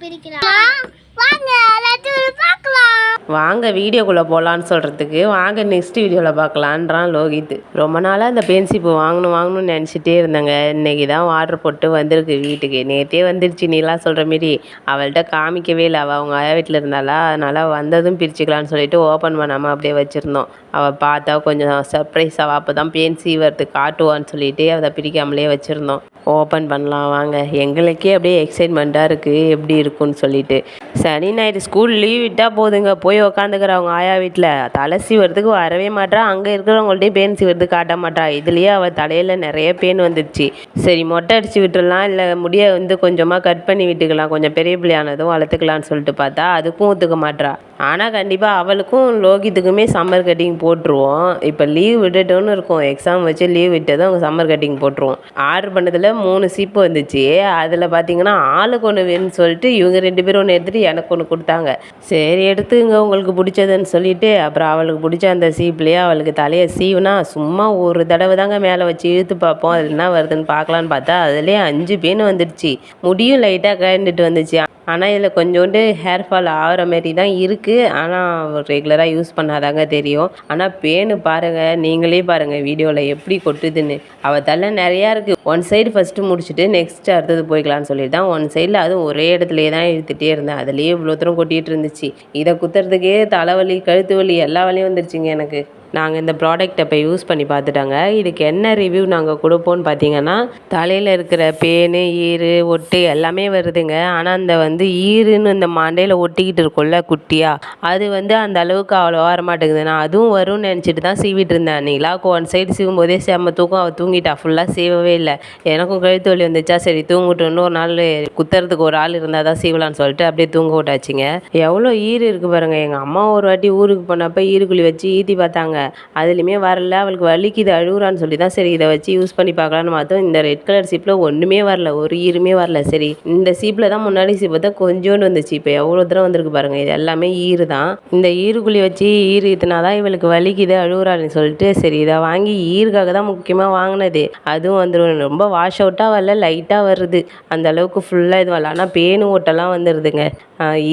பிரிக்கலாம் வாங்க எல்லாத்தையும் பார்க்கலாம். வாங்க வீடியோக்குள்ளே போகலான்னு சொல்கிறதுக்கு வாங்க நெக்ஸ்ட் வீடியோவில் பார்க்கலான்றான் லோகித். ரொம்ப நாளாக அந்த பென்சிப்பு வாங்கணும்னு நினச்சிட்டே இருந்தாங்க. இன்றைக்கி தான் ஆர்டர் போட்டு வந்திருக்கு வீட்டுக்கு. நேற்றே வந்துருச்சு நீலாம் சொல்கிற மாரி. அவள்கிட்ட காமிக்கவே இல்லை. அவங்க ஆயா வீட்டில் இருந்தாளா, அதனால் வந்ததும் பிரிச்சுக்கலான்னு சொல்லிட்டு ஓப்பன் பண்ணாமல் அப்படியே வச்சுருந்தோம். அவள் பார்த்தா கொஞ்சம் சர்ப்ரைஸ். அவள் அப்போ தான் பென்சிவர்த்து காட்டுவான்னு சொல்லிட்டு அதை பிரிக்காமலே வச்சுருந்தோம். ஓப்பன் பண்ணலாம் வாங்க. எங்களுக்கே அப்படியே எக்ஸைட்மெண்ட்டாக இருக்குது எப்படி இருக்குன்னு சொல்லிட்டு. சனி ஞாயிறு ஸ்கூல் லீவ் விட்டால் போதுங்க, போய் உக்காந்துக்கிற அவங்க ஆயா வீட்டில். தலை சீவரத்துக்கு வரவே மாட்டா. அங்கே இருக்கிறவங்கள்ட்டையும் பேன் சீவரத்துக்கு காட்ட மாட்டா. இதுலேயே அவள் தலையில் நிறைய பேன் வந்துடுச்சு. சரி மொட்டை அடித்து விட்டுடலாம், இல்லை முடிய கொஞ்சமாக கட் பண்ணி விட்டுக்கலாம், கொஞ்சம் பெரிய பிள்ளையானதும் வளர்த்துக்கலான்னு சொல்லிட்டு பார்த்தா அதுக்கும் ஒத்துக்க மாட்டா. ஆனால் கண்டிப்பாக அவளுக்கும் லோகித்துக்குமே சம்மர் கட்டிங் போட்டுருவோம். இப்போ லீவ் விட்டுட்டோன்னு இருக்கும், எக்ஸாம் வச்சு லீவ் விட்டதும் அவங்க சம்மர் கட்டிங் போட்டுருவோம். ஆர்டர் பண்ணதில் 3 சீப்பு வந்துச்சு. அதில் பார்த்தீங்கன்னா ஆளுக்கு ஒன்று வேணும்னு சொல்லிட்டு இவங்க 2 பேரும் ஒன்று எடுத்துகிட்டு எனக்கு ஒன்று கொடுத்தாங்க. சரி எடுத்துங்க உங்களுக்கு பிடிச்சதுன்னு சொல்லிட்டு அப்புறம் அவளுக்கு பிடிச்ச அந்த சீப்லேயே அவளுக்கு தலையை சீவுனா சும்மா ஒரு தடவை தாங்க மேலே வச்சு இழுத்து பார்ப்போம் அது என்ன வருதுன்னு பார்க்கலான்னு பார்த்தா அதுலேயே 5 பேன் வந்துடுச்சு. முடியும் லைட்டாக கழண்டுட்டு வந்துச்சு. ஆனால் இதில் கொஞ்சோண்டு ஹேர் ஃபால் ஆகிற மாரி தான் இருக்குது. ஆனால் ரெகுலராக யூஸ் பண்ணாதாங்க தெரியும். ஆனால் பேனு பாருங்கள், நீங்களே பாருங்கள் வீடியோவில் எப்படி கொட்டுதுன்னு. அவள் தலை நிறையா இருக்குது. ஒன் சைடு ஃபஸ்ட்டு முடிச்சுட்டு நெக்ஸ்ட்டு அடுத்தது போய்க்கலான்னு சொல்லிட்டு தான் ஒன் சைடில் அதுவும் ஒரே இடத்துலையே தான் இழுத்துகிட்டே இருந்தேன். அதுலேயே இவ்வளோ தூரம் கொட்டிகிட்டு இருந்துச்சு. இதை குத்துறதுக்கே தலைவலி கழுத்து வலி எல்லா வலியும் வந்துருச்சுங்க எனக்கு. நாங்கள் இந்த ப்ராடக்டை இப்போ யூஸ் பண்ணி பார்த்துட்டாங்க. இதுக்கு என்ன ரிவ்யூ நாங்கள் கொடுப்போன்னு பார்த்தீங்கன்னா, தலையில் இருக்கிற பேனு ஈறு ஒட்டு எல்லாமே வருதுங்க. ஆனால் அந்த ஈருன்னு இந்த மண்டையில் ஒட்டிக்கிட்டு இருக்கும்ல குட்டியாக, அது அந்த அளவுக்கு அவ்வளோ வர மாட்டேங்குது. நான் அதுவும் வரும்னு நினச்சிட்டு தான் சீவிட்டு இருந்தேன். நீலாவுக்கு ஒன் சைடு சீவும் போதே செம்ம தூக்கம். அவள் தூங்கிட்டா, ஃபுல்லாக சீவவே இல்லை. எனக்கும் கழுத்து வலி வந்துச்சா, சரி தூங்கிட்டோன்னு ஒரு நாள் குத்துறதுக்கு ஒரு ஆள் இருந்தால் தான் சீவலான்னு சொல்லிட்டு அப்படியே தூங்க விட்டாச்சுங்க. எவ்வளோ ஈரு இருக்குது பாருங்கள். எங்கள் அம்மா ஒரு வாட்டி ஊருக்கு போனப்போ ஈருக்குழி வச்சு ஈத்தி பார்த்தாங்க, அதுலேயுமே வரல. அவளுக்கு வலிக்குது அழுகுறான்னு சொல்லி தான் சரி இதை வச்சு யூஸ் பண்ணி பார்க்கலான்னு பார்த்தோம். இந்த ரெட் கலர் சீப்பில் ஒன்றுமே வரல, ஒரு ஈருமே வரல. சரி இந்த சீப்பில் தான் முன்னாடி சீப்பை தான் கொஞ்சோண்டு வந்துச்சு. இப்போ எவ்வளோ தூரம் வந்திருக்கு பாருங்கள். இது எல்லாமே ஈரு தான். இந்த ஈருக்குழி வச்சு ஈரு இத்தனா தான் இவளுக்கு வலிக்குது அழுகுறான்னு சொல்லிட்டு சரி இதை வாங்கி ஈருக்காக தான் முக்கியமாக வாங்கினது. அதுவும் வந்துடும். ரொம்ப வாஷ் அவுட்டாக வரல, லைட்டாக வருது. அந்த அளவுக்கு ஃபுல்லாக இது வரல. ஆனால் பேனு ஓட்டெல்லாம் வந்துடுதுங்க,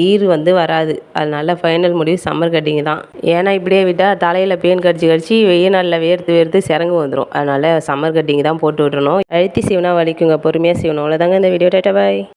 ஈரு வராது. அதனால ஃபைனல் முடிவு சம்மர் கட்டிங் தான். ஏன்னா இப்படியே விட்டால் தலையில் பேன் கடிச்சு வெயில் நாளில் வேர்த்து சிறங்கு வந்துடும். அதனால் சம்மர் கட்டிங் தான் போட்டு விட்டுறணும். அழுத்தி சீவனா வலிக்குங்க, பொறுமையாக சீவணும். அவ்வளோதாங்க இந்த வீடியோ. டாட்டா பாய்.